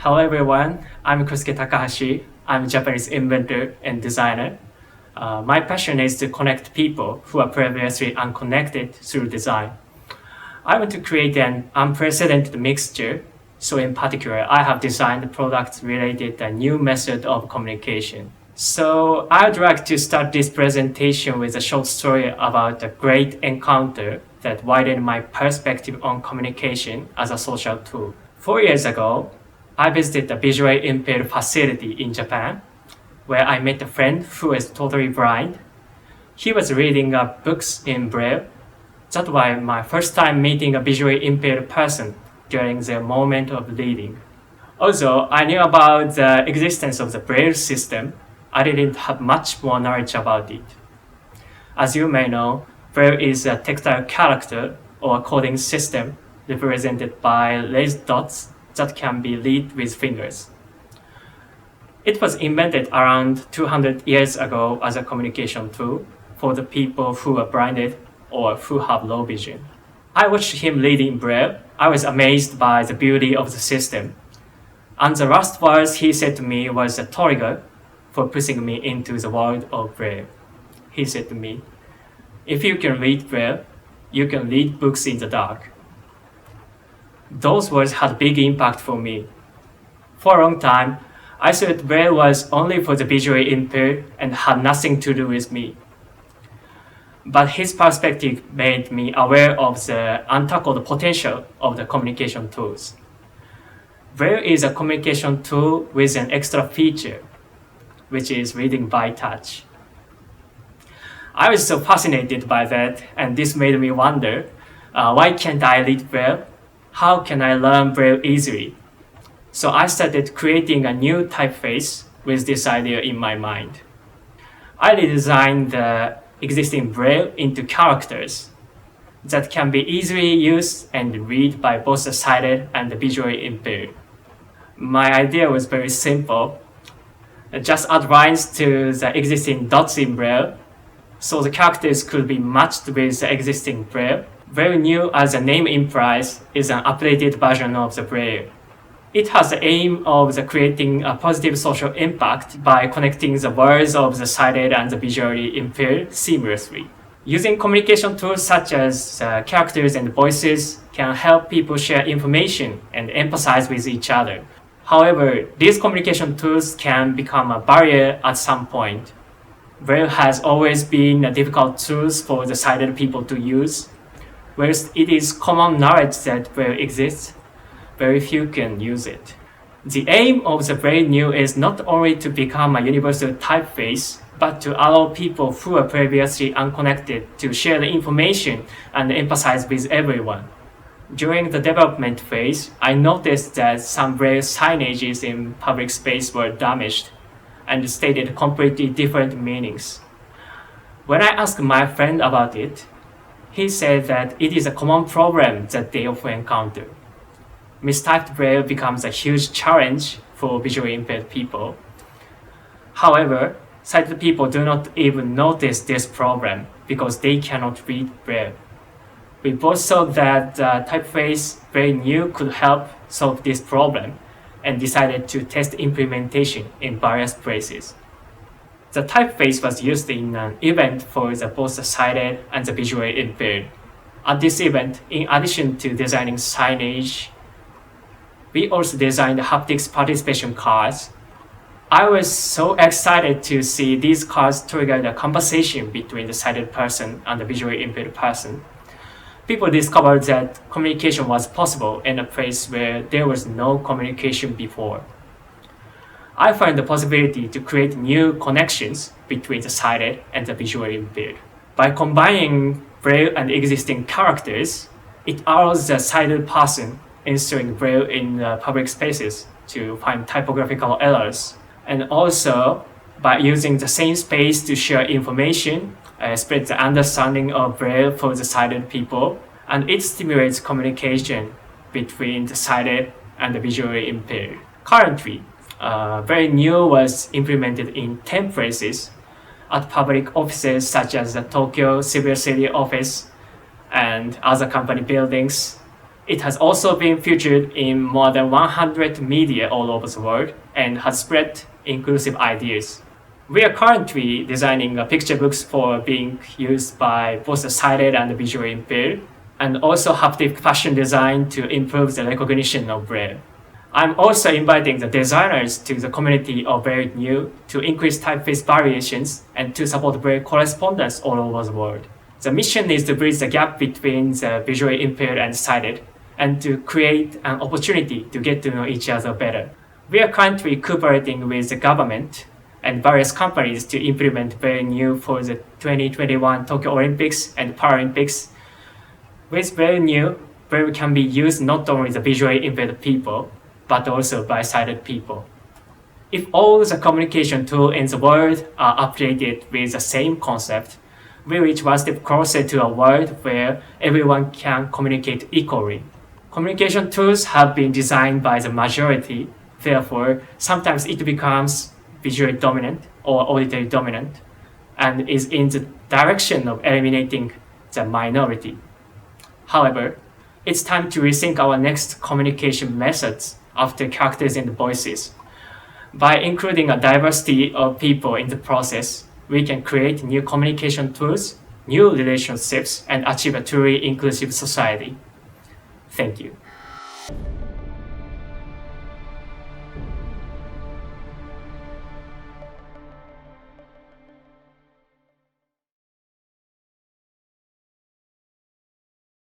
Hello everyone, I'm Kosuke Takahashi. I'm a Japanese inventor and designer. My passion is to connect people who are previously unconnected through design. I want to create an unprecedented mixture, so in particular, I have designed products related to a new method of communication. So I'd like to start this presentation with a short story about a great encounter that widened my perspective on communication as a social tool. 4 years ago, I visited a visually impaired facility in Japan, where I met a friend who is totally blind. He was reading books in Braille. That was my first time meeting a visually impaired person during the moment of reading. Although I knew about the existence of the Braille system, I didn't have much more knowledge about it. As you may know, Braille is a textile character or coding system represented by raised dots that can be read with fingers. It was invented around 200 years ago as a communication tool for the people who are blinded or who have low vision. I watched him read in Braille. I was amazed by the beauty of the system. And the last words he said to me was a trigger for pushing me into the world of Braille. He said to me, "If you can read Braille, you can read books in the dark." Those words had big impact for me. For a long time, I thought Braille was only for the visually impaired and had nothing to do with me. But his perspective made me aware of the untackled potential of the communication tools. Braille is a communication tool with an extra feature, which is reading by touch. I was so fascinated by that, and this made me wonder, why can't I read Braille? How can I learn Braille easily? So I started creating a new typeface with this idea in my mind. I redesigned the existing Braille into characters that can be easily used and read by both the sighted and the visually impaired. My idea was very simple. Just add lines to the existing dots in Braille, so the characters could be matched with the existing Braille. Braille Neue, as the name implies, is an updated version of the Braille. It has the aim of creating a positive social impact by connecting the words of the sighted and the visually impaired seamlessly. Using communication tools such as characters and voices can help people share information and empathize with each other. However, these communication tools can become a barrier at some point. Braille has always been a difficult tool for the sighted people to use. Whereas it is common knowledge that Braille exists, very few can use it. The aim of the Braille Neue is not only to become a universal typeface, but to allow people who are previously unconnected to share the information and empathize with everyone. During the development phase, I noticed that some Braille signages in public space were damaged and stated completely different meanings. When I asked my friend about it, he said that it is a common problem that they often encounter. Mistyped Braille becomes a huge challenge for visually impaired people. However, sighted people do not even notice this problem because they cannot read Braille. We both thought that typeface Braille Neue could help solve this problem and decided to test implementation in various places. The typeface was used in an event for both the sighted and the visually impaired. At this event, in addition to designing signage, we also designed haptics participation cards. I was so excited to see these cards trigger the conversation between the sighted person and the visually impaired person. People discovered that communication was possible in a place where there was no communication before. I find the possibility to create new connections between the sighted and the visually impaired. By combining Braille and existing characters, it allows the sighted person inserting Braille in public spaces to find typographical errors. And also, by using the same space to share information, spread the understanding of Braille for the sighted people, and it stimulates communication between the sighted and the visually impaired. Currently, Braille Neue was implemented in 10 places at public offices such as the Tokyo Civil City Office and other company buildings, It has also been featured in more than 100 media all over the world and has spread inclusive ideas. We are currently designing picture books for being used by both the sighted and the visually impaired, and also haptic fashion design to improve the recognition of Braille. I'm also inviting the designers to the community of Braille Neue to increase typeface variations and to support Braille correspondence all over the world. The mission is to bridge the gap between the visually impaired and sighted, and to create an opportunity to get to know each other better. We are currently cooperating with the government and various companies to implement Braille Neue for the 2021 Tokyo Olympics and Paralympics. With Braille Neue, Braille can be used not only by visually impaired people, but also by sighted people. If all the communication tools in the world are updated with the same concept, we reach one step closer to a world where everyone can communicate equally. Communication tools have been designed by the majority, therefore sometimes it becomes visually dominant or auditory dominant and is in the direction of eliminating the minority. However, it's time to rethink our next communication methods after characters and voices. By including a diversity of people in the process, we can create new communication tools, new relationships, and achieve a truly inclusive society. Thank you.